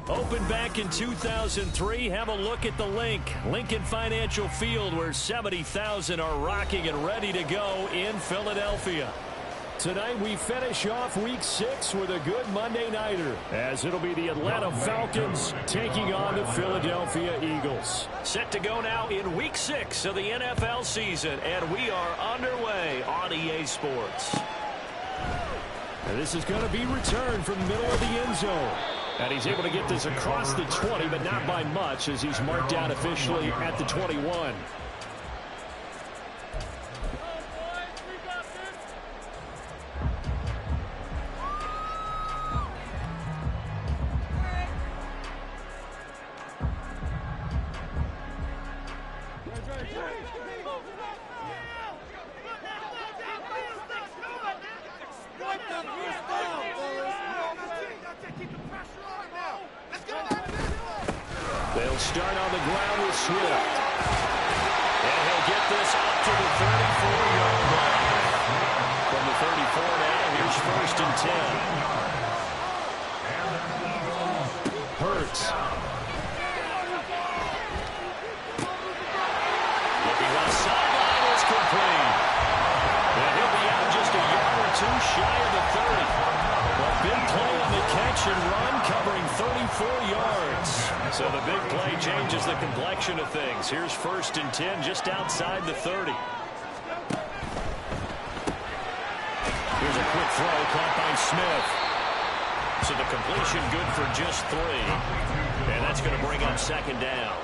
Opened back in 2003, have a look at the Lincoln Financial Field, where 70,000 are rocking and ready to go in Philadelphia. Tonight we finish off Week 6 with a good Monday nighter, as it'll be the Atlanta Falcons taking on the Philadelphia Eagles. Set to go now in Week 6 of the NFL season, and we are underway on EA Sports. And this is going to be returned from the middle of the end zone. And he's able to get this across the 20, but not by much, as he's marked down officially at the 21. They'll start on the ground with Swift. And he'll get this up to the 34-yard line. From the 34 now, here's 1st and 10. Hurts. Looking left sideline is complete. And he'll be out just a yard or two shy of the 30. A big play on the catch and run, covering 34 yards. So the big play changes the complexion of things. Here's 1st and 10 just outside the 30. Here's a quick throw caught by Smith. So the completion good for just 3. And that's going to bring up 2nd down.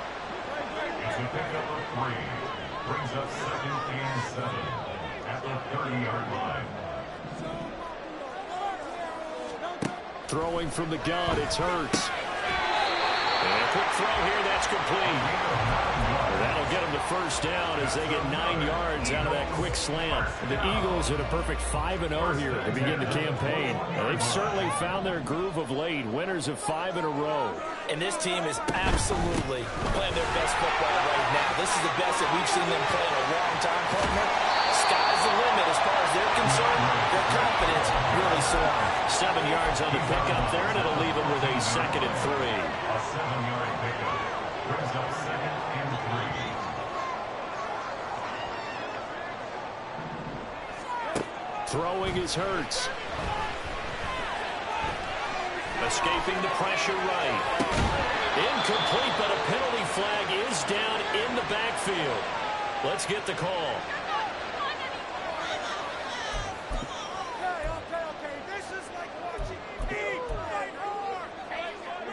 It's a pickup of 3. Brings up 2nd and 7 at the 30-yard line. Throwing from the gun, it's Hurts. And a quick throw here, that's complete. That'll get them the 1st down as they get 9 yards out of that quick slant. The Eagles at a perfect 5-0 here to begin the campaign. They've certainly found their groove of late, winners of 5 in a row. And this team is absolutely playing their best football right now. This is the best that we've seen them play in a long time, partner. Sky's the limit as far as they're concerned. Their confidence really soaring. 7 yards on the pickup there, and it'll leave them with a 2nd and 3. A 7-yard pickup brings up 2nd and 3. Throwing is Hurts. Escaping the pressure right. Incomplete, but a penalty flag is down in the backfield. Let's get the call.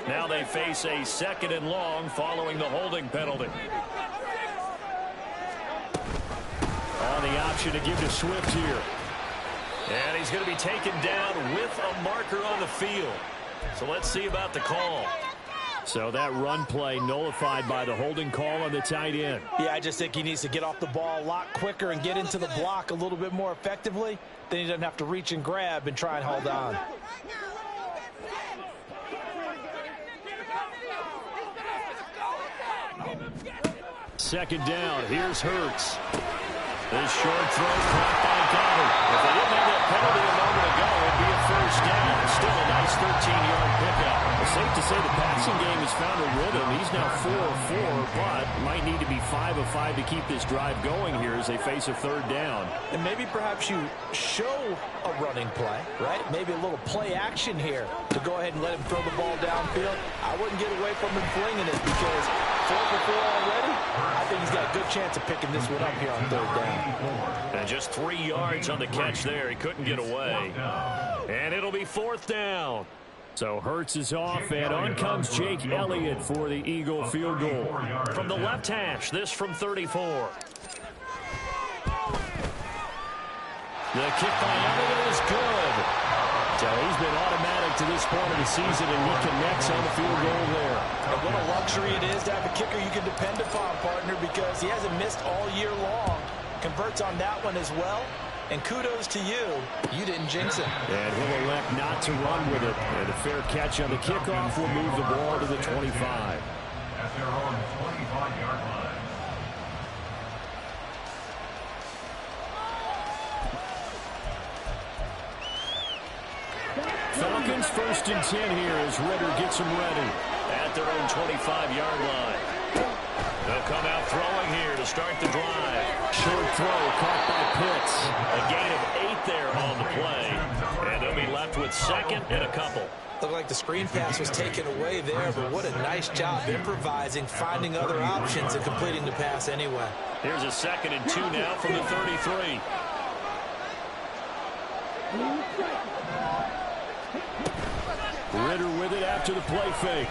Now they face a 2nd and long following the holding penalty. On the option to give to Swift here. And he's going to be taken down with a marker on the field. So let's see about the call. So that run play nullified by the holding call on the tight end. Yeah, I just think he needs to get off the ball a lot quicker and get into the block a little bit more effectively. Then he doesn't have to reach and grab and try and hold on. 2nd down. Here's Hurts. This short throw caught by Goddard. If they didn't have that penalty a moment ago, it'd be a 1st down. Still a nice 13-yard pickup. It's safe to say the passing game has found a rhythm. He's now 4 of 4, but might need to be 5 of 5 to keep this drive going here as they face a 3rd down. And maybe perhaps you show a running play, right? Maybe a little play action here to go ahead and let him throw the ball downfield. I wouldn't get away from him flinging it because 4 for 4 already. I think he's got a good chance of picking this one up here on 3rd down. And just 3 yards on the catch there. He couldn't get away. And it'll be 4th down. So Hurts is off, and on comes Jake Elliott for the Eagle field goal. From the left hash, this from 34. The kick by Elliott is good. So he's been automatic to this point of the season, and he connects on the field goal there. And what a luxury it is to have a kicker you can depend upon, partner, because he hasn't missed all year long. Converts on that one as well. And kudos to you. You didn't jinx it. And he'll elect not to run with it. And a fair catch on the kickoff will move the ball to the 25. At their own 25-yard line. Falcons 1st and 10 here as Ritter gets them ready. at their own 25-yard line. They'll come out throwing here to start the drive. Short throw caught by Pitts. A gain of 8 there on the play. And they'll be left with second and a couple. Looked like the screen pass was taken away there, but what a nice job improvising, finding other options, and completing the pass anyway. Here's a 2nd and 2 now from the 33. Ritter with it after the play fake.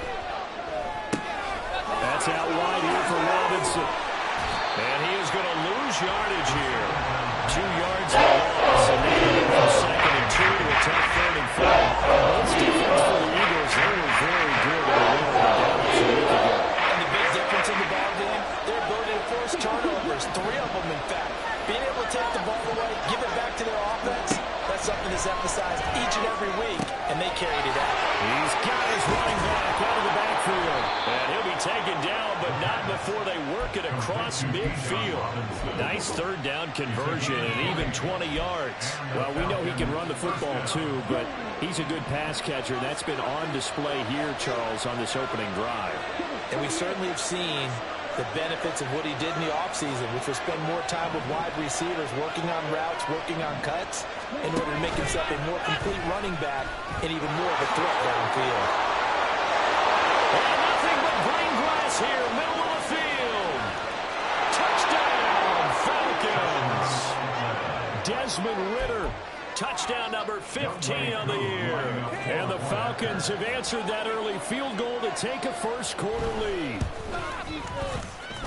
That's out wide here for Robinson. And he is going to lose yardage here. 2 yards of loss, and they go from 2nd and 2 to a tough 3rd and 4. This defense for the Eagles, they were very good in the winner of Dallas a week ago. And the big difference in the ball game, their ability to force turnovers, 3 of them in fact. Being able to take the ball away, give it back to their offense, that's something that's emphasized each and every week, and they carried it out. He's got his running back out of the backfield. And he'll be taken down, but not before they work it across midfield. Nice 3rd down conversion and even 20 yards. Well, we know he can run the football too, but he's a good pass catcher. That's been on display here, Charles, on this opening drive. And we certainly have seen the benefits of what he did in the offseason, which was spend more time with wide receivers, working on routes, working on cuts, in order to make himself a more complete running back and even more of a threat downfield. And nothing but green grass here, middle of the field. Touchdown, Falcons. Desmond Ritter, touchdown number 15 on the year. And the Falcons have answered that early field goal to take a first-quarter lead.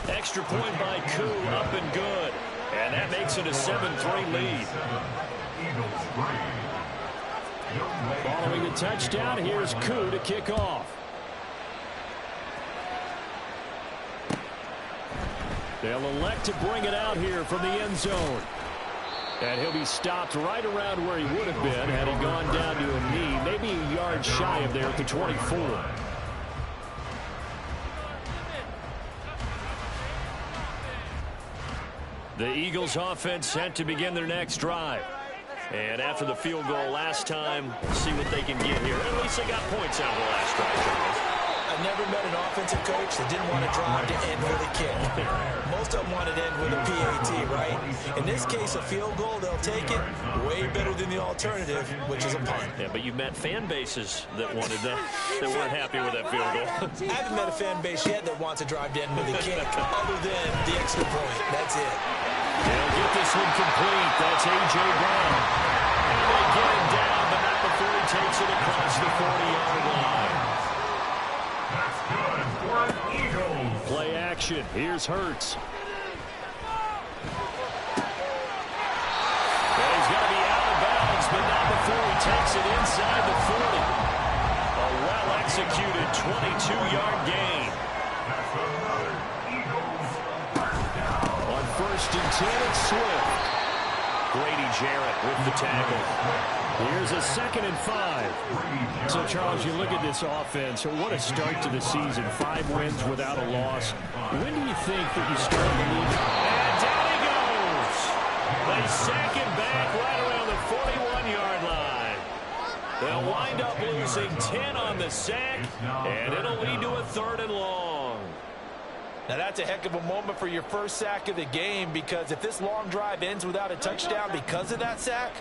Extra point by Koo, up and good. And that makes it a 7-3 lead. Following the touchdown, here's Koo to kick off. They'll elect to bring it out here from the end zone. And he'll be stopped right around where he would have been had he gone down to a knee, maybe a yard shy of there at the 24. The Eagles offense set to begin their next drive. And after the field goal last time, see what they can get here. At least they got points out of the last drive, Charles. I've never met an offensive coach that didn't want to drive to end with a kick. Most of them wanted to end with a PAT, right? In this case, a field goal, they'll take it. Way better than the alternative, which is a punt. Yeah, but you've met fan bases that wanted that, that weren't happy with that field goal. I haven't met a fan base yet that wants to drive to end with a kick, other than the extra point. That's it. They'll get this one complete. That's A.J. Brown. And they get him down, but not before he takes it across the 40-yard line. That's good for an Eagles. Play action. Here's Hurts. And he's going to be out of bounds, but not before he takes it inside the 40. A well-executed 22-yard gain. That's another Eagles touchdown. On 1st and 10, it's Swift. Grady Jarrett with the tackle. Here's a 2nd and 5. So, Charles, you look at this offense, what a start to the season. 5 wins without a loss. When do you think that you start to lose? And down he goes. They sack him back right around the 41-yard line. They'll wind up losing 10 on the sack, and it'll lead to a 3rd and long. Now, that's a heck of a moment for your first sack of the game, because if this long drive ends without a touchdown because of that sack,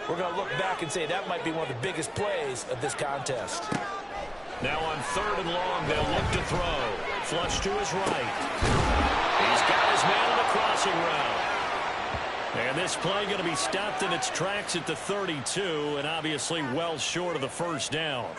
we're going to look back and say that might be one of the biggest plays of this contest. Now on 3rd and long, they'll look to throw. Flush to his right. He's got his man on the crossing route. And this play going to be stopped in its tracks at the 32, and obviously well short of the first down.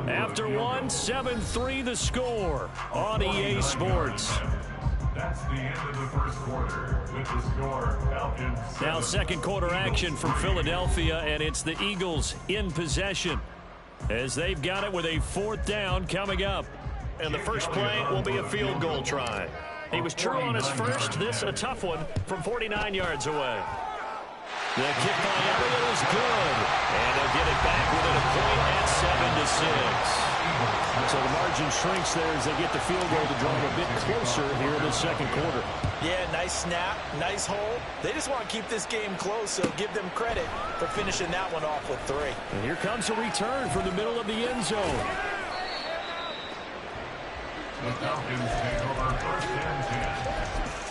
After one, 7-3 the score on EA Sports. That's the end of the first quarter with the score Falcons. Now 2nd quarter action from Philadelphia, and it's the Eagles in possession as they've got it with a 4th down coming up. And the first play will be a field goal try. He was true on his first. This a tough one from 49 yards away. The kick by Elliott is good. And they'll get it back within a point at 7-6. So the margin shrinks there as they get the field goal to draw them a bit closer here in the second quarter. Yeah, nice snap, nice hold. They just want to keep this game close, so give them credit for finishing that one off with 3. And here comes a return from the middle of the end zone. The Falcons take over 1st and 10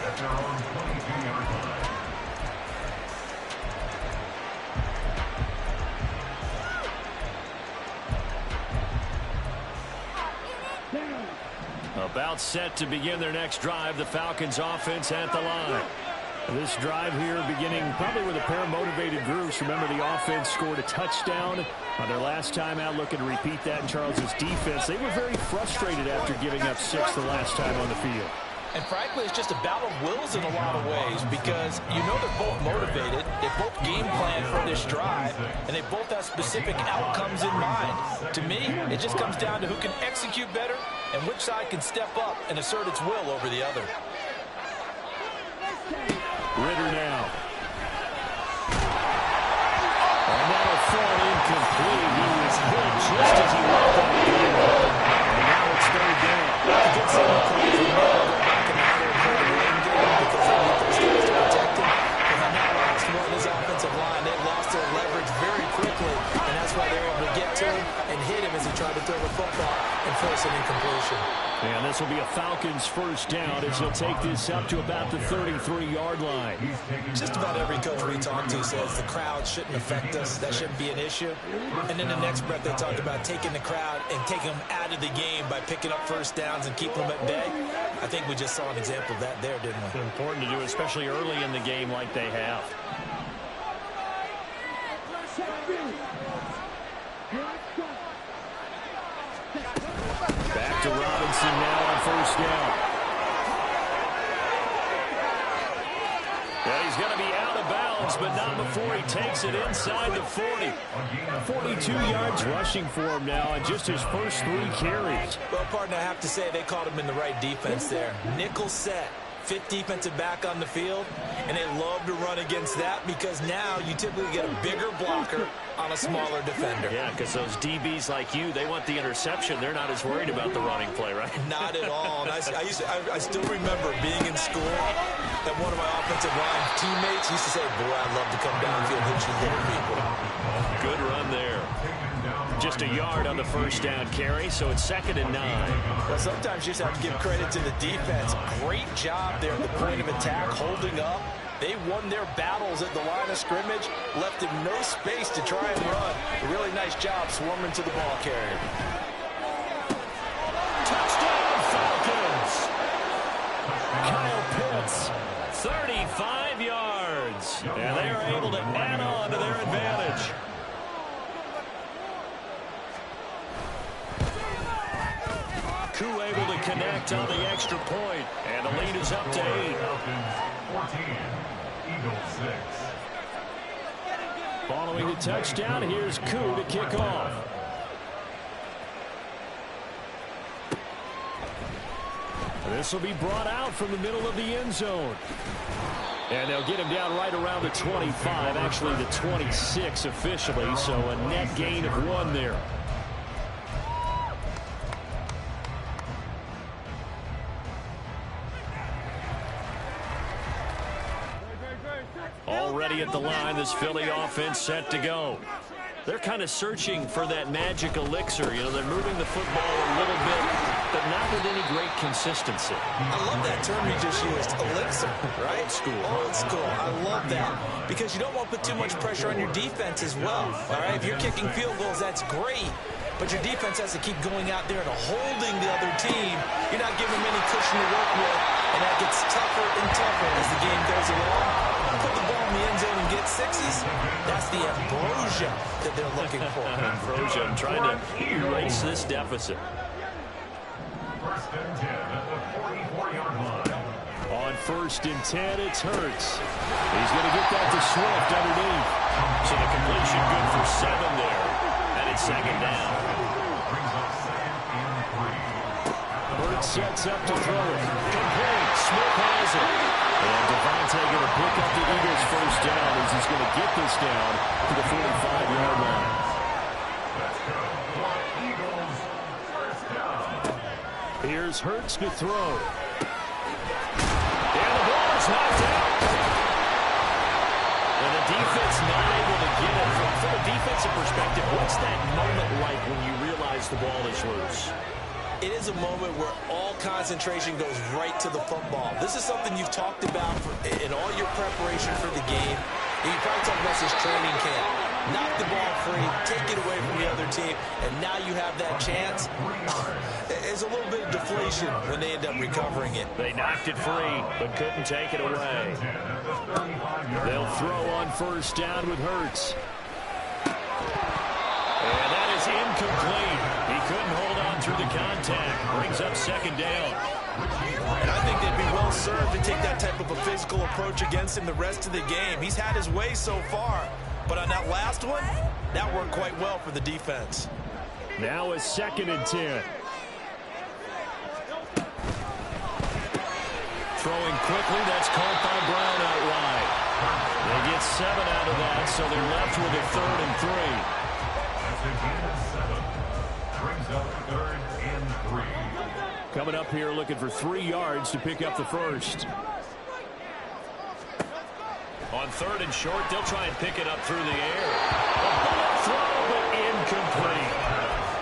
at their own 22-yard line. About set to begin their next drive, the Falcons offense at the line. This drive here beginning probably with a pair of motivated groups. Remember, the offense scored a touchdown on their last time out, looking to repeat that in Charles's defense. They were very frustrated after giving up 6 the last time on the field. And frankly, it's just a battle of wills in a lot of ways because you know they're both motivated, they both game plan for this drive, and they both have specific outcomes in mind. To me, it just comes down to who can execute better and which side can step up and assert its will over the other. Ritter now. And that'll fall incomplete. He was hit just as he walked on the field. And now it's 3rd down. A good signal for you from go back and out and play the running game because they need those guys to protect him. But they now lost more in this offensive line. They lost their leverage very quickly, and that's why they were able to get to him and hit him as he tried to throw the football and force an incompletion. And this will be a Falcons 1st down as he'll take this up to about the 33-yard line. Just about every coach we talk to says the crowd shouldn't affect us. That shouldn't be an issue. And then the next breath they talk about taking the crowd and taking them out of the game by picking up 1st downs and keeping them at bay. I think we just saw an example of that there, didn't we? It's important to do, especially early in the game like they have. Back to Robinson now on 1st down. Yeah, he's going to be out of bounds, but not before he takes it inside the 40. 42 yards rushing for him now on just his first 3 carries. Well, partner, I have to say they caught him in the right defense there. Nickel set. 5th defensive back on the field, and they love to run against that because now you typically get a bigger blocker on a smaller defender. Yeah, because those DBs like you, they want the interception. They're not as worried about the running play, right? Not at all. And I still remember being in school that one of my offensive line teammates used to say, boy, I'd love to come downfield and hit you little people. Good run there. Just a yard on the 1st down carry, so it's 2nd and 9. Well, sometimes you just have to give credit to the defense. Great job there at the point of attack, holding up. They won their battles at the line of scrimmage, left him no space to try and run. A really nice job swarming to the ball carrier. Touchdown, Falcons! Kyle Pitts, 35 yards. And they are able to add on to their advantage. Koo able to connect on the extra point, and the lead is up to 8. 14, Eagles 6. Following the touchdown, here's Koo to kick off. This will be brought out from the middle of the end zone. And they'll get him down right around the 25, actually the 26 officially, so a net gain of 1 there. Already at the line, this Philly offense set to go. They're kind of searching for that magic elixir. You know, they're moving the football a little bit, but not with any great consistency. I love that term you just used, elixir, right? Old school. Old school. I love that because you don't want to put too much pressure on your defense as well. All right, if you're kicking field goals, that's great. But your defense has to keep going out there and holding the other team. You're not giving them any cushion to work with, and that gets tougher and tougher as the game goes along. Put the ball in the end zone and get 6s. That's the ambrosia that they're looking for. Ambrosia, I'm trying to erase this deficit. 1st and 10 at the 44-yard line. On 1st and 10, it's Hurts. He's going to get that to Swift underneath. So the completion good for 7 there. And it's 2nd down. Brings up 2nd and 3. Hurts sets up to throw it. Complete. Smith has it. And Devontae going to pick up the Eagles' 1st down as he's going to get this down to the 45-yard line. Here's Hurts to throw. And the ball is knocked out. And the defense not able to get it. From a defensive perspective, what's that moment like when you realize the ball is loose? It is a moment where all concentration goes right to the football. This is something you've talked about in all your preparation for the game. And you probably talked about this training camp. Knock the ball free, take it away from the other team, and now you have that chance. There's a little bit of deflation when they end up recovering it. They knocked it free, but couldn't take it away. They'll throw on first down with Hurts. And that is incomplete. He couldn't hold on through the contact. Brings up second down. And I think they'd be well served to take that type of a physical approach against him the rest of the game. He's had his way so far. But on that last one, that worked quite well for the defense. Now a 2nd and 10. Throwing quickly, that's caught by Brown out wide. They get 7 out of that, so they're left with a 3rd and 3. Brings up 3rd and 3. Coming up here looking for 3 yards to pick up the first. On 3rd and short, they'll try and pick it up through the air. A bullet throw, but incomplete.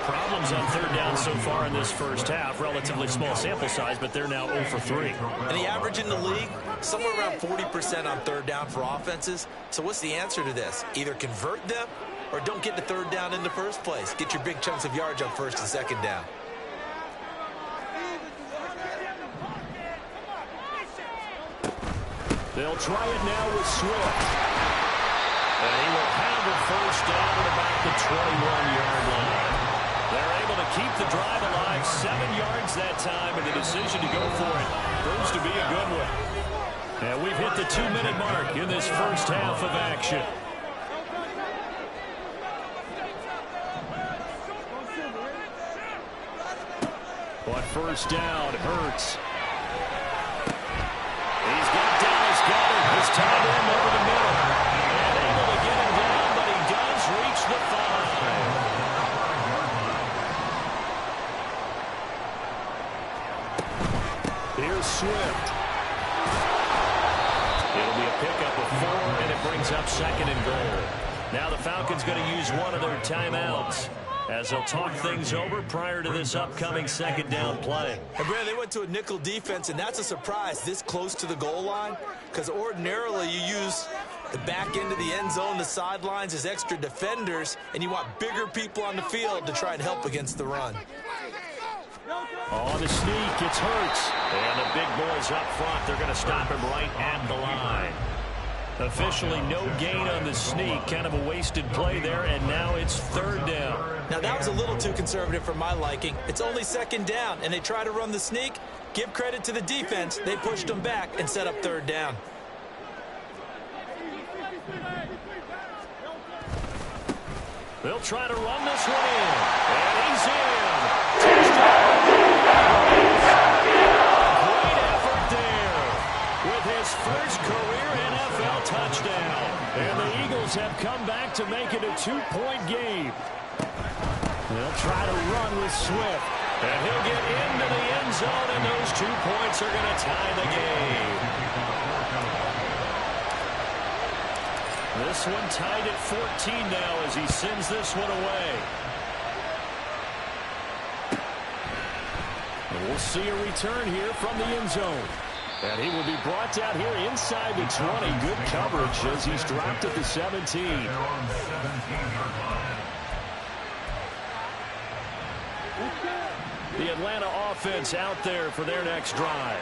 Problems on 3rd down so far in this first half. Relatively small sample size, but they're now 0 for 3. And the average in the league, somewhere around 40% on 3rd down for offenses. So what's the answer to this? Either convert them or don't get the 3rd down in the first place. Get your big chunks of yards on 1st and 2nd down. They'll try it now with Swift. And he will have a first down at about the 21-yard line. They're able to keep the drive alive, 7 yards that time, and the decision to go for it proves to be a good one. And we've hit the 2-minute mark in this first half of action. On first down, Hurts. He's got Dallas Goedert. This time in over the middle. And able to get him down, but he does reach the 5. Here's Swift. It'll be a pickup of 4, and it brings up 2nd and goal. Now the Falcons going to use one of their timeouts as they'll talk things over prior to this upcoming 2nd down play. And Brad, they went to a nickel defense, and that's a surprise this close to the goal line, because ordinarily you use the back end of the end zone, the sidelines as extra defenders, and you want bigger people on the field to try and help against the run. On the sneak, it's Hurts. And the big boys up front, they're going to stop him right at the line. Officially no gain on the sneak, kind of a wasted play there, and now it's 3rd down. Now that was a little too conservative for my liking. It's only 2nd down, and they try to run the sneak. Give credit to the defense. They pushed them back and set up 3rd down. They'll try to run this one in, and he's in. Touchdown. Great effort there with his first career NFL touchdown. And the Eagles have come back to make it a 2-point game. They'll try to run with Swift. And he'll get into the end zone, and those 2 points are going to tie the game. This one tied at 14 now as he sends this one away. And we'll see a return here from the end zone. And he will be brought down here inside the 20. Good coverage as he's dropped at the 17. The Atlanta offense out there for their next drive.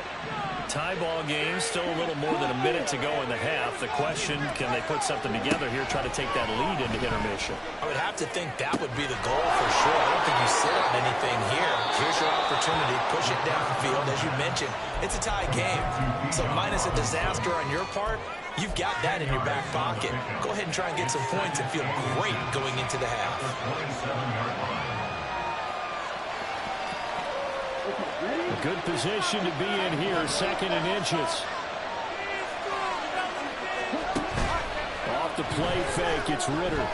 Tie ball game, still a little more than a minute to go in the half. The question, can they put something together here, try to take that lead into intermission? I would have to think that would be the goal for sure. I don't think you sit on anything here. Here's your opportunity. Push it downfield. As you mentioned, it's a tie game. So minus a disaster on your part, you've got that in your back pocket. Go ahead and try and get some points and feel great going into the half. A good position to be in here, 2nd and inches. Off the play fake, it's Ritter.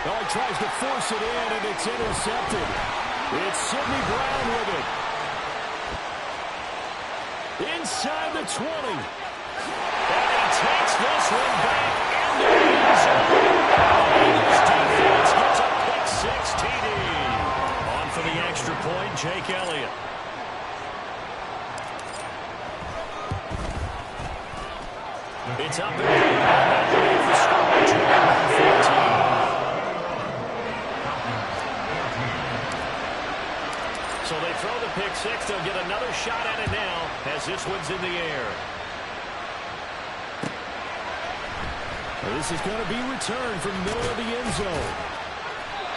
Oh, he tries to force it in, and it's intercepted. It's Sidney Brown with it. Inside the 20. And he takes this one back into the end zone. Eagles defense gets a pick six TD. On for the extra point, Jake Elliott. It's up and underneath the score, 21-14. So they throw the pick six. They'll get another shot at it now as this one's in the air. Well, this is going to be returned from the middle of the end zone.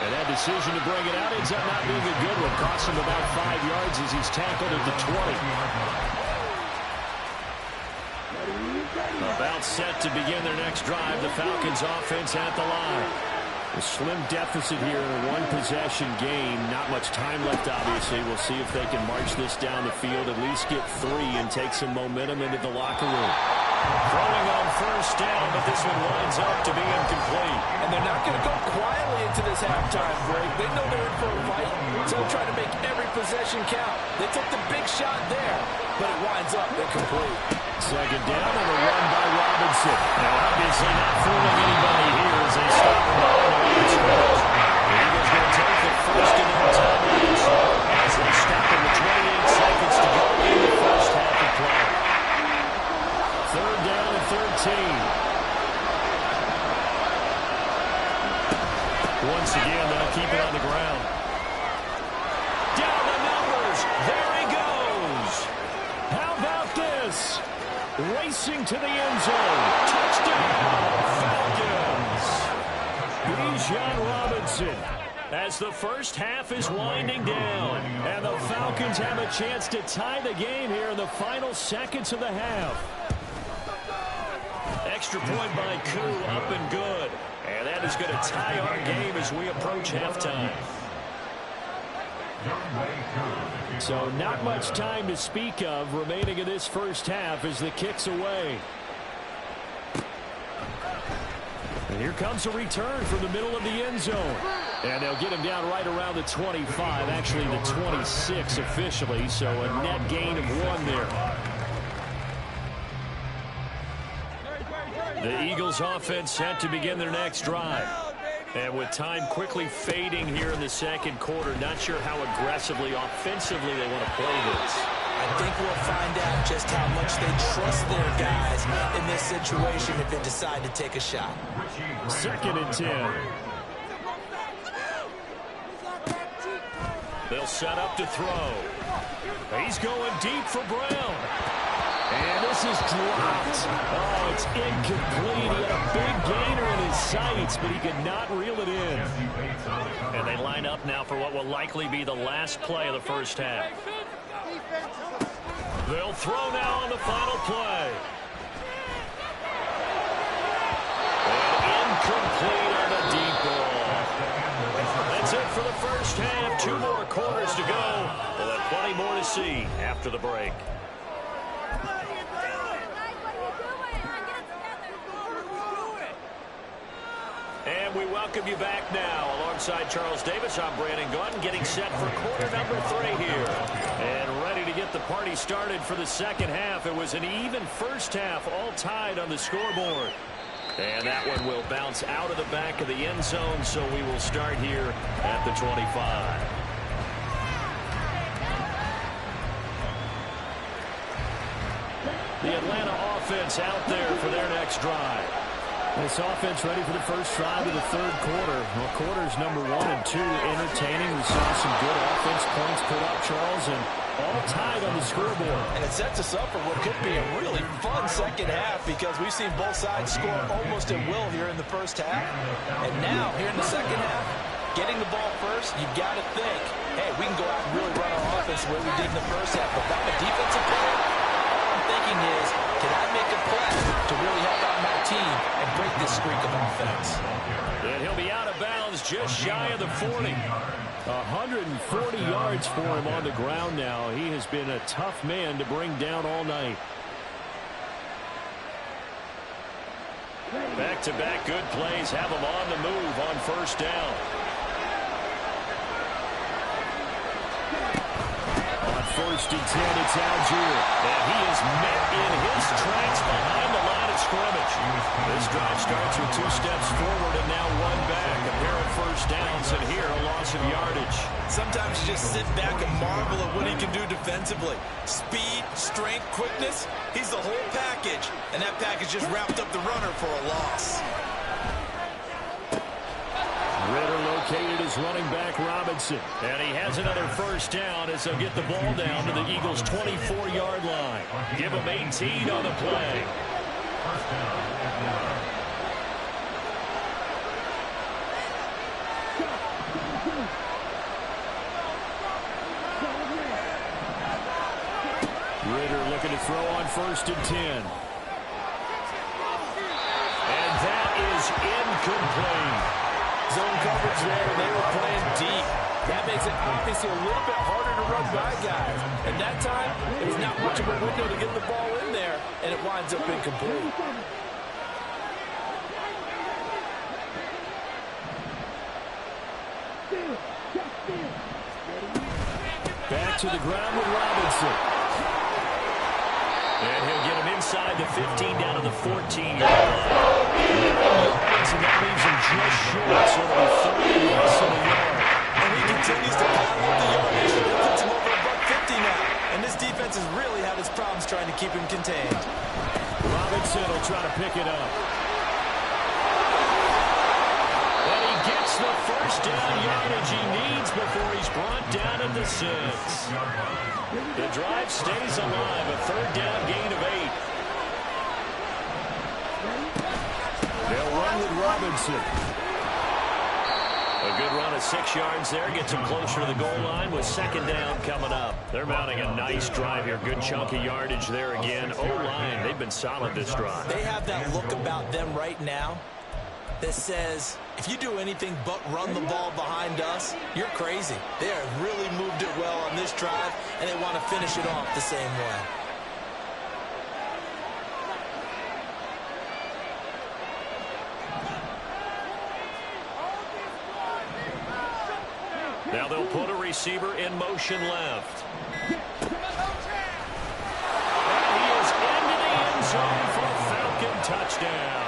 And that decision to bring it out ends up not being a good one. Costs him about 5 yards as he's tackled at the 20. About set to begin their next drive. The Falcons offense at the line. A slim deficit here in a one-possession game. Not much time left, obviously. We'll see if they can march this down the field, at least get 3 and take some momentum into the locker room. Throwing on first down, but this one winds up to be incomplete. And they're not going to go quietly into this halftime break. They know they're in for a fight, so they're trying to make every possession count. They took the big shot there, but it winds up incomplete. Second down and a run by Robinson. Now, obviously not fooling anybody here as they stop him behind the line scrimmage. The Eagles going to take the first and then timeouts as they stop him with 28 seconds to go in the first half of play. Third down and 13. Once again, they'll keep it on the ground. Down the numbers. There he goes. How about this? Racing to the end zone. Touchdown, Falcons. Bijan Robinson. As the first half is winding down. And the Falcons have a chance to tie the game here in the final seconds of the half. Extra point by Koo, up and good. And that is going to tie our game as we approach halftime. So not much time to speak of remaining in this first half as the kick's away. And here comes a return from the middle of the end zone. And they'll get him down right around the 25, actually the 26 officially, so a net gain of 1 there. The Eagles offense set to begin their next drive. And with time quickly fading here in the second quarter, not sure how aggressively, offensively they want to play this. I think we'll find out just how much they trust their guys in this situation if they decide to take a shot. Second and 10. They'll set up to throw. He's going deep for Brown. And this is dropped. Oh, it's incomplete. He had a big gainer in his sights, but he could not reel it in. And they line up now for what will likely be the last play of the first half. They'll throw now on the final play. And incomplete on the deep ball. That's it for the first half. 2 more quarters to go. We'll have plenty more to see after the break. And we welcome you back now. Alongside Charles Davis, I'm Brandon Gunn, getting set for quarter number 3 here. And ready to get the party started for the second half. It was an even first half, all tied on the scoreboard. And that one will bounce out of the back of the end zone, so we will start here at the 25. The Atlanta offense out there for their next drive. This offense ready for the first drive of the third quarter. Well, quarters number 1 and 2 entertaining. We saw some good offense points put up, Charles, and all tied on the scoreboard. And it sets us up for what could be a really fun second half because we've seen both sides score almost at will here in the first half. And now, here in the second half, getting the ball first, you've got to think, hey, we can go out and really run our offense the way we did in the first half. But if I'm a defensive player, all I'm thinking is, can I make a play to really help out my team and break this streak of offense? And he'll be out of bounds just shy of the 40. 140 yards for him on the ground now. He has been a tough man to bring down all night. Back-to-back good plays have him on the move on first down. first and 10, it's Algier. And he is met in his tracks behind the line of scrimmage. This drive starts with 2 steps forward and now 1 back. A pair of first downs, and here a loss of yardage. Sometimes you just sit back and marvel at what he can do defensively. Speed, strength, quickness, he's the whole package. And that package just wrapped up the runner for a loss. Ritter located as running back Robinson. And he has another first down as they'll get the ball down to the Eagles' 24-yard line. Give him 18 on the play. First down at 1. Ritter looking to throw on first and 10. And that is incomplete. Zone coverage there, and they were playing deep. That makes it obviously a little bit harder to run by guys. And that time, it was not much of a window to get the ball in there, and it winds up incomplete. Back to the ground with Robinson. And he'll get him inside the 15 down to the 14-yard line. And that leaves him just short, so it'll be 30 less than a yard. And he continues to pile up the yardage. It puts him over $150 now. And this defense has really had its problems trying to keep him contained. Robinson will try to pick it up. And he gets the first down yardage he needs before he's brought down at the 6. The drive stays alive, a 3rd down gain of 8. They'll run with Robinson. A good run of 6 yards there. Gets him closer to the goal line with 2nd down coming up. They're mounting a nice drive here. Good chunky yardage there again. O-line, they've been solid this drive. They have that look about them right now that says, if you do anything but run the ball behind us, you're crazy. They have really moved it well on this drive, and they want to finish it off the same way. Now they'll put a receiver in motion left. And he is into the end zone for a Falcon touchdown.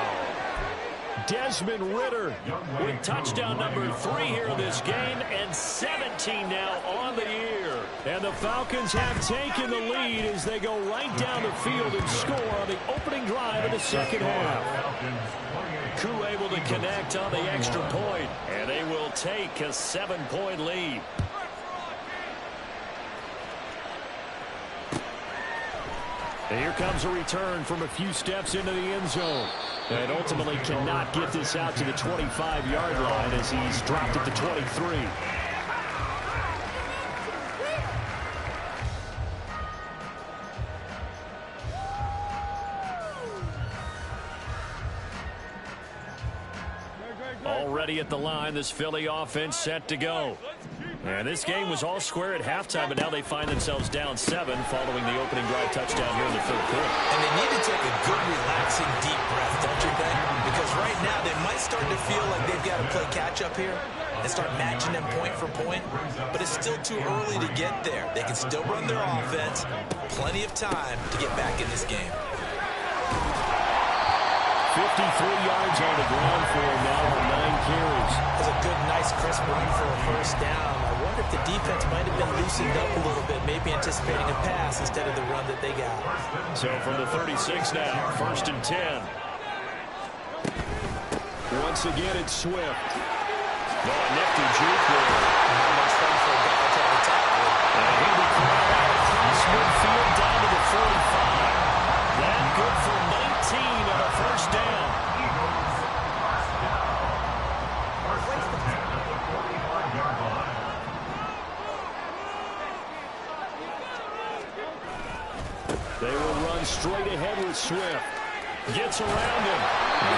Desmond Ritter with touchdown number 3 here in this game, and 17 now on the year. And the Falcons have taken the lead as they go right down the field and score on the opening drive of the second half. Koo able to connect on the extra point, and they will take a 7-point lead. And here comes a return from a few steps into the end zone. And ultimately cannot get this out to the 25-yard line as he's dropped at the 23. Already at the line, this Philly offense set to go. And this game was all square at halftime, but now they find themselves down 7 following the opening drive touchdown here in the 3rd quarter. And they need to take a good, relaxing, deep breath, don't you think? Because right now they might start to feel like they've got to play catch-up here and start matching them point for point. But it's still too early to get there. They can still run their offense. Plenty of time to get back in this game. 53 yards on the ground for him now on 9 carries. It was a good, nice, crisp run for a first down. I wonder if the defense might have been loosened up a little bit, maybe anticipating a pass instead of the run that they got. So from the 36 now, 1st and 10. Once again, it's Swift. Well, a nifty juke there. Not much fun for a guy trying to tackle. And he'll be caught out across midfield down to the 45. That good for 19 and a first down. They will run straight ahead with Swift. Gets around him.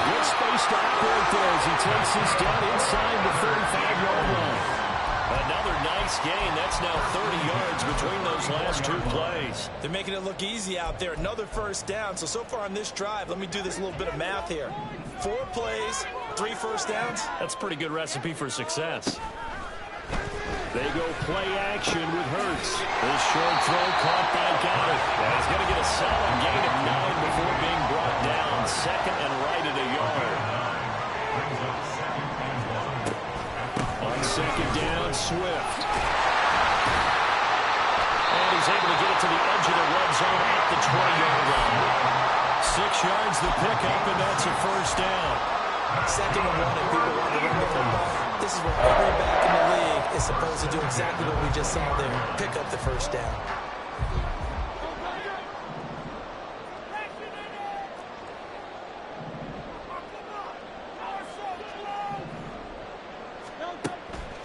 Good space to operate there as he takes this down inside the 35-yard line. Another nice gain. That's now 30 yards between those last 2 plays. They're making it look easy out there. Another first down. So far on this drive, let me do this little bit of math here. 4 plays, 3 first downs. That's a pretty good recipe for success. They go play action with Hurts. This short throw caught by Goddard. And he's going to get a solid gain of 9 before being brought down. Second and right at a yard. On second down, Swift. And he's able to get it to the edge of the red zone at the 20-yard line. 6 yards the pickup, and that's a first down. Second and 1, and people want to run the football. This is where every back in the league is supposed to do exactly what we just saw there. Pick up the first down.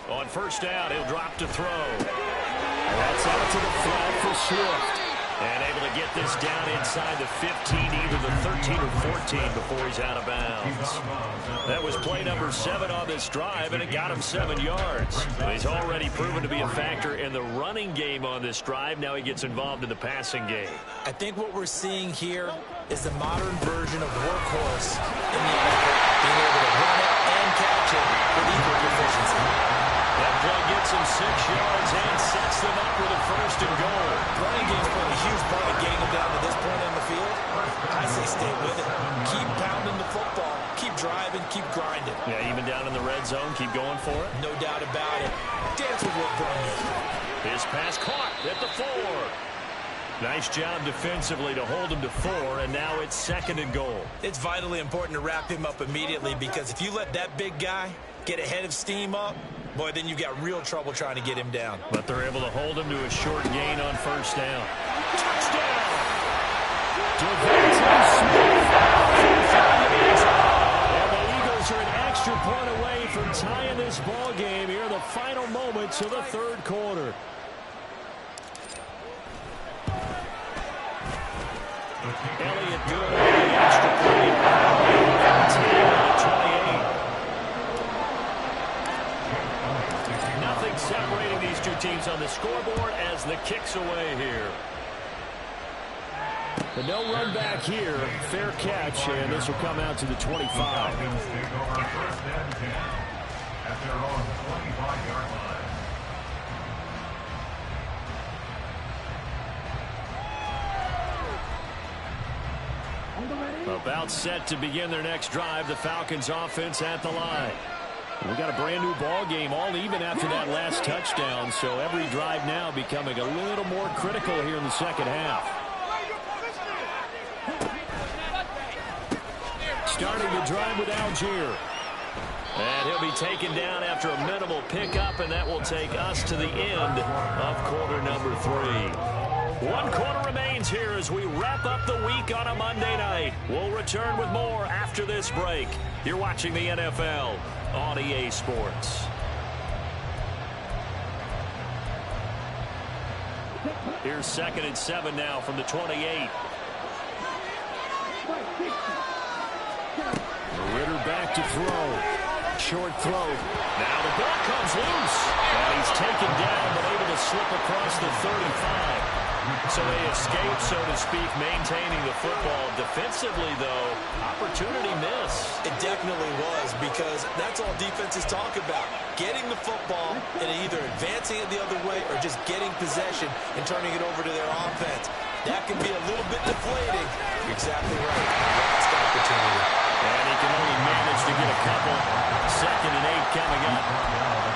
On first down, he'll drop to throw. And that's out to the flat for Swift. And able to get this down inside the 15, either the 13 or 14 before he's out of bounds. That was play number 7 on this drive, and it got him 7 yards. He's already proven to be a factor in the running game on this drive. Now he gets involved in the passing game. I think what we're seeing here is the modern version of workhorse in the NFL, being able to run it and catch it with equal proficiency. That play gets him 6 yards and sets them up with a first and goal. Running game's playing a huge part of getting them down to this point on the field. I say stay with it. Keep pounding the football. Keep driving. Keep grinding. Yeah, even down in the red zone, keep going for it. No doubt about it. Dance with what brought you. His pass caught at the 4. Nice job defensively to hold him to 4, and now it's second and goal. It's vitally important to wrap him up immediately, because if you let that big guy get a head of steam up, boy, then you've got real trouble trying to get him down. But they're able to hold him to a short gain on first down. Touchdown! Devontae Smith. And the Eagles are an extra point away from tying this ball game here in the final moments of the third quarter. Elliott good on the extra point. 10-28. Nothing separating these two teams on the scoreboard as the kick's away here. But no run back here. Fair catch, and this will come out to the 25. At their own 25-yard line. About set to begin their next drive. The Falcons offense at the line. We got a brand new ball game, all even after that last touchdown. So every drive now becoming a little more critical here in the second half. Starting the drive with Algier. And he'll be taken down after a minimal pickup, and that will take us to the end of quarter number 3. 1 quarter remains here as we wrap up the week on a Monday night. We'll return with more after this break. You're watching the NFL on EA Sports. Here's 2nd and 7 now from the 28. Ritter back to throw. Short throw. Now the ball comes loose. And he's taken down but able to slip across the 35. So they escape, so to speak, maintaining the football. Defensively, though, opportunity miss. It definitely was, because that's all defenses talk about. Getting the football and either advancing it the other way or just getting possession and turning it over to their offense. That can be a little bit deflating. You're exactly right. Lost opportunity. And he can only manage to get a couple. 2nd and 8 coming up.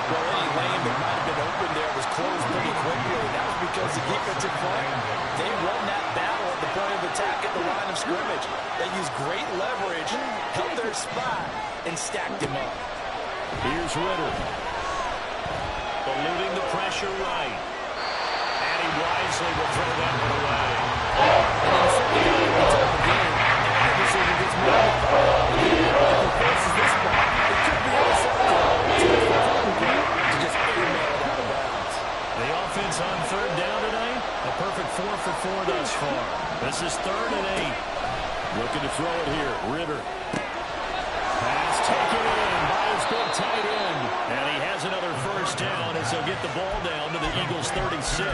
Well, any lane that might have been open there was closed pretty quickly. That was because the defensive front, they won that battle at the point of attack at the line of scrimmage. They used great leverage, held their spot, and stacked him up. Here's Ritter. Eluding the pressure right. And he wisely will throw that one away. And in the second half of the game, the receiver gets more of the ball. He faces this ball. It could be to just aim it out of bounds. The offense on 3rd down tonight, a perfect 4 for 4 thus far. This is 3rd and 8. Looking to throw it here. Ritter. Pass taken in by his big tight end. And he has another first down as he'll get the ball down to the Eagles' 36. A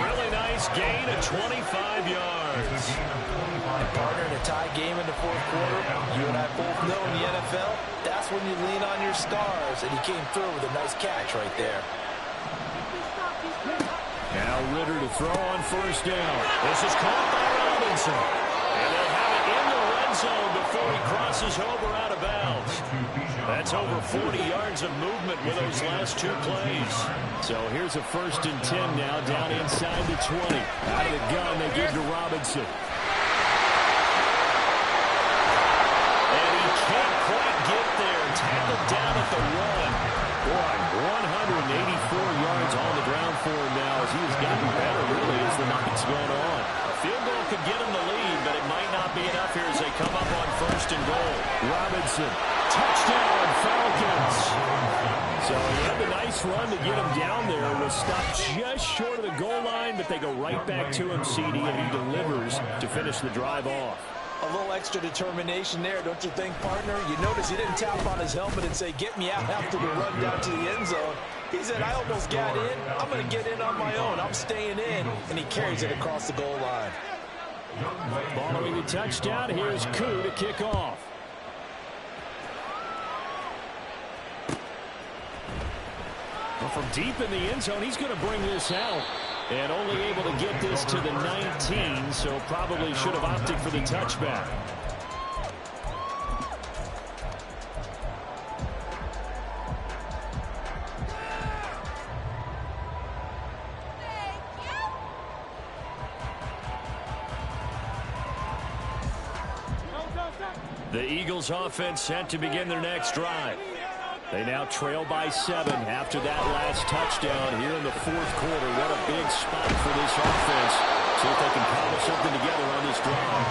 really nice gain of 25 yards. And partner, in a tie game in the 4th quarter, you and I both know in the NFL, that's when you lean on your stars. And he came through with a nice catch right there. Now Ritter to throw on first down. This is caught by Robinson. And they'll have it in the red zone before he crosses over out of bounds. That's over 40 yards of movement with those last two plays. So here's a 1st and 10 now down inside the 20. Out of the gun, they give to Robinson. And he can't quite get there. Tackled down at the 1. Boy, 184 yards on the ground for him now as he has gotten better, really, as the night's gone on. A field goal could get him the lead, but it might not be enough here as they come up on 1st and goal. Robinson, touchdown, Falcons. So he had the nice run to get him down there. Was stopped just short of the goal line, but they go right back to him, CD, and he delivers to finish the drive off. A little extra determination there, don't you think, partner? You notice he didn't tap on his helmet and say, get me out after the run down to the end zone. He said, I almost got in. I'm going to get in on my own. I'm staying in. And he carries it across the goal line. Following the touchdown, here's Koo to kick off. Well, from deep in the end zone, he's going to bring this out. And only able to get this to the 19, so probably should have opted for the touchback. The Eagles offense set to begin their next drive. They now trail by 7 after that last touchdown here in the 4th quarter. What a big spot for this offense. See if they can cobble something together on this drive.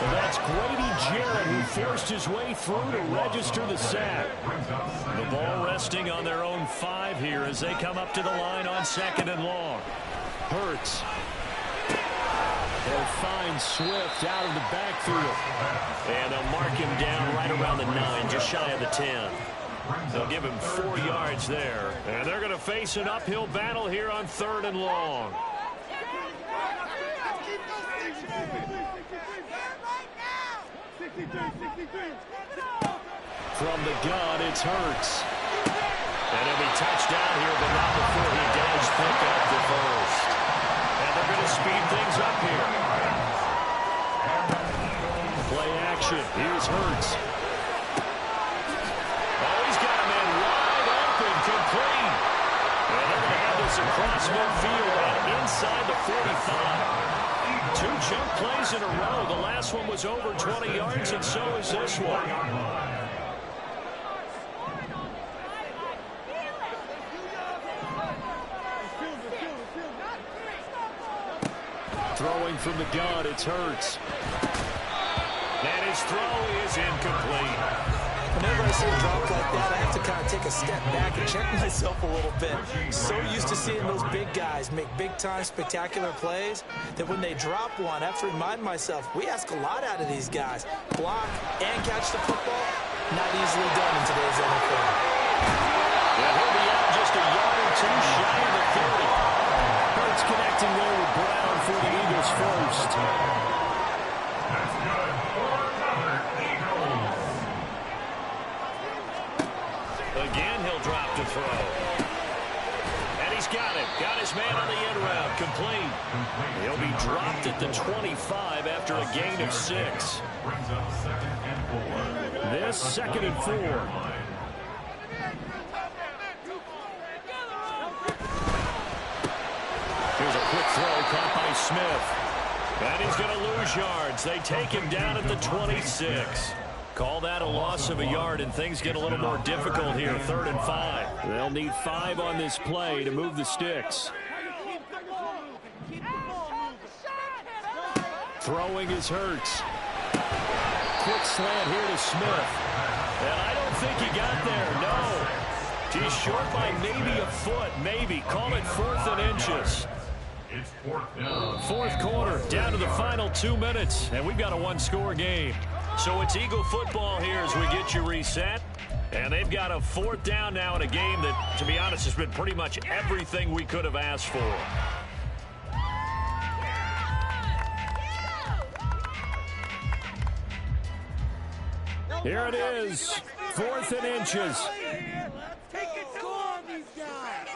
And that's Grady Jarrett who forced his way through to register the sack. The ball resting on their own 5 here as they come up to the line on 2nd and long. Hurts. They'll find Swift out of the backfield. And they'll mark him down right around the 9, just shy of the 10. They'll give him 4 yards there. And they're going to face an uphill battle here on 3rd and long. From the gun, it's Hurts. And he'll be touched down here, but not before he does pick up the first. And they're going to speed things up here. Play action. Here's Hurts. Across midfield and inside the 45. 2 jump plays in a row. The last one was over 20 yards, and so is this one. Throwing from the gun, it's Hurts. And his throw is incomplete. Whenever I see a drop like that, I have to kind of take a step back and check myself a little bit. So used to seeing those big guys make big-time spectacular plays that when they drop one, I have to remind myself, we ask a lot out of these guys. Block and catch the football, not easily done in today's NFL. Yeah, he'll be out just a yard or 2 shy of the 30. Hurts connecting there with Brown for the Eagles first. That's good for another Eagles. Again, he'll drop to throw. And he's got it. Got his man on the end route. Complete. He'll be dropped at the 25 after a gain of 6. Brings up 2nd and 4. This 2nd and 4. Here's a quick throw caught by Smith. And he's going to lose yards. They take him down at the 26. Call that a loss of a yard, and things get a little more difficult here. 3rd and 5. They'll need 5 on this play to move the sticks. Throwing is Hurts. Quick slant here to Smith. And I don't think he got there, no. He's short by maybe a foot, maybe. Call it 4th and inches. It's 4th down. 4th quarter, down to the final 2 minutes, and we've got a 1-score game. So it's Eagle football here as we get you reset. And they've got a 4th down now in a game that, to be honest, has been pretty much everything we could have asked for. Here it is, 4th and inches. Take it to these guys.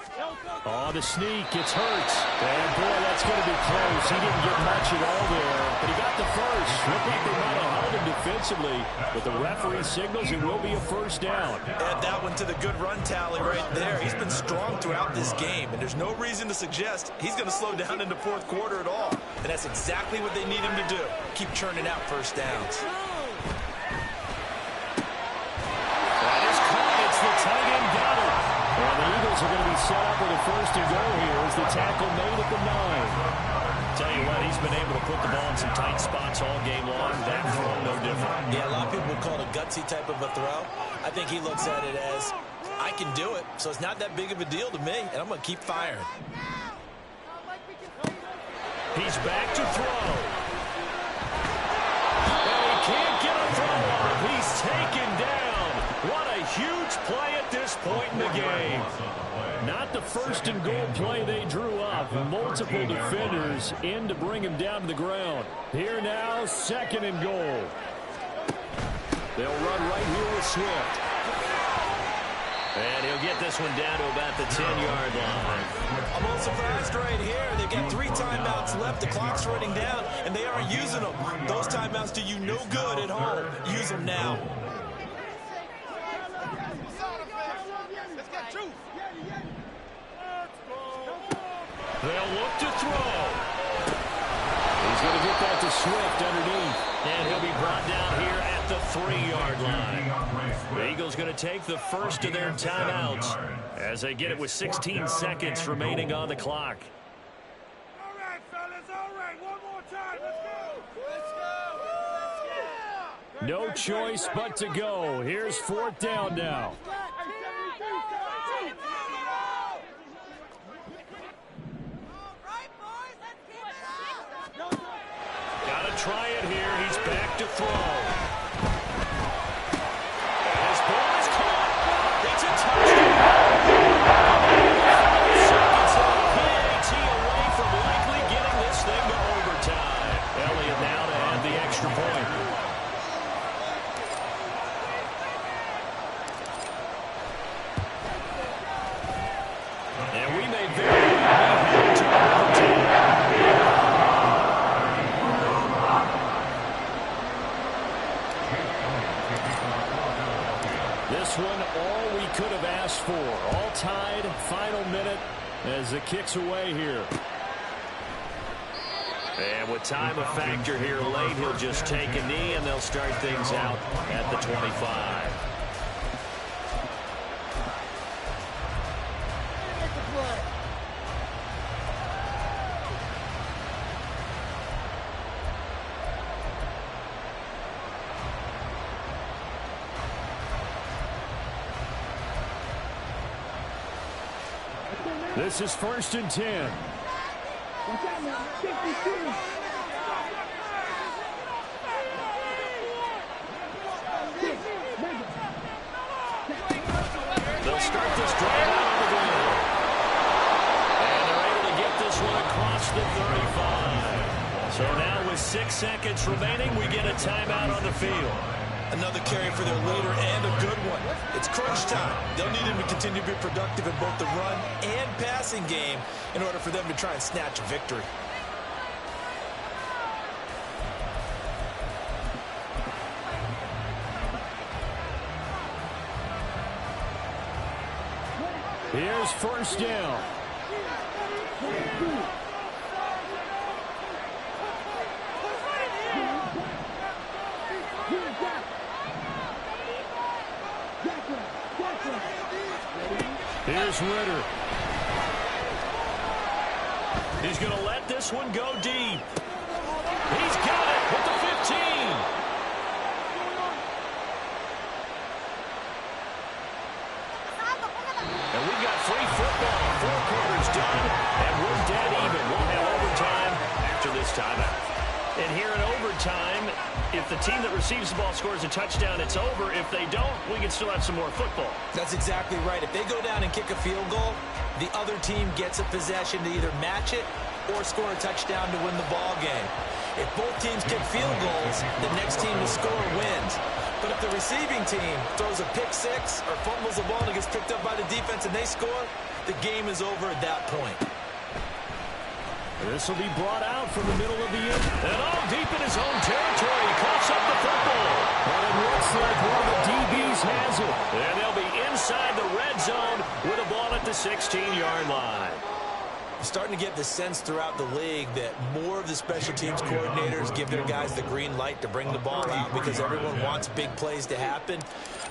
Oh, the sneak. It's Hurts. And, boy, that's going to be close. He didn't get much at all there, but he got the first. Looked like they might have held him defensively, but the referee signals it will be a first down. Add that one to the good run tally right there. He's been strong throughout this game, and there's no reason to suggest he's going to slow down in the fourth quarter at all. And that's exactly what they need him to do. Keep churning out first downs. That is caught. It's the tight end got it. Well, the Eagles are going to be set up with a first and goal here as the tackle made at the 9. Tell you what, he's been able to put the ball in some tight spots all game long. That throw, no different. Yeah, a lot of people would call it a gutsy type of a throw. I think he looks at it as, I can do it, so it's not that big of a deal to me, and I'm going to keep firing. He's back to throw. And he can't get a throw off. He's taken down. What a huge play at this point in the game. Not the first and goal play they drew up. Multiple defenders in to bring him down to the ground. Here now, second and goal. They'll run right here with Swift. And he'll get this one down to about the 10-yard line. I'm a little surprised right here. They've got 3 timeouts left. The clock's running down, and they aren't using them. Those timeouts do you no good at home. Use them now. They'll look to throw. He's going to get that to Swift underneath. And he'll be brought down here at the 3-yard line. The Eagles going to take the first of their timeouts as they get it with 16 seconds remaining on the clock. All right, fellas, all right. One more time. Let's go. No choice but to go. Here's fourth down now. Gotta try it here. He's back to throw. And his ball is caught. It's a touchdown. Seconds of PAT away from likely getting this thing to overtime. Elliott now to add the extra point. And we may very well be headed to overtime. This one, all we could have asked for. All tied, final minute as it kicks away here. And with time a factor here late, he'll just take a knee and they'll start things out at the 25. This is first and 10. They'll start this drive out on the ground. And they're able to get this one across the 35. So now with 6 seconds remaining, we get a timeout on the field. Another carry for their leader and a good one. It's crunch time. They'll need him to continue to be productive in both the run and passing game in order for them to try and snatch a victory. Here's first down. Here's Ritter. He's going to let this one go deep. He's got it with the 15. And we've got free football. 4 quarters done, and we're dead even. We'll have overtime after this timeout. And here in overtime, if the team that receives the ball scores a touchdown, it's over. If they don't, we can still have some more football. That's exactly right. If they go down and kick a field goal, the other team gets a possession to either match it or score a touchdown to win the ball game. If both teams kick field goals, the next team to score wins. But if the receiving team throws a pick six or fumbles the ball and it gets picked up by the defense and they score, the game is over at that point. This will be brought out from the middle of the end. And all deep in his own territory. He coughs up the football. And it looks like one of the DBs has it. And they'll be inside the red zone with a ball at the 16-yard line. Starting to get the sense throughout the league that more of the special teams coordinators give their guys the green light to bring the ball out because everyone wants big plays to happen.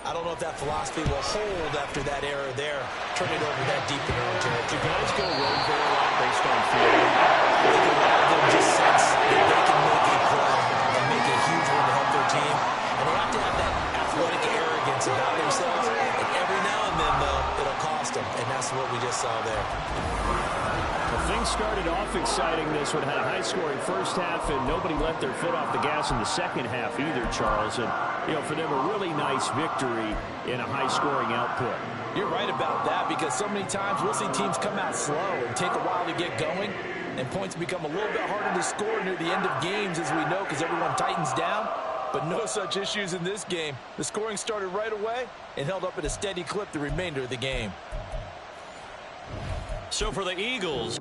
I don't know if that philosophy will hold after that error there. Turn it over that deep in their own territory. The guys go rogue there a lot based on field. I think a lot of them just sense that they can make a play and make a huge one to help their team. And they have to have that athletic arrogance about themselves. And every now and then, though, it'll cost them. And that's what we just saw there. Well, things started off exciting. This one had a high-scoring first half, and nobody let their foot off the gas in the second half either, Charles. And, you know, for them, a really nice victory in a high-scoring output. You're right about that because so many times we'll see teams come out slow and take a while to get going, and points become a little bit harder to score near the end of games, as we know, because everyone tightens down. But no such issues in this game. The scoring started right away and held up at a steady clip the remainder of the game. So for the Eagles,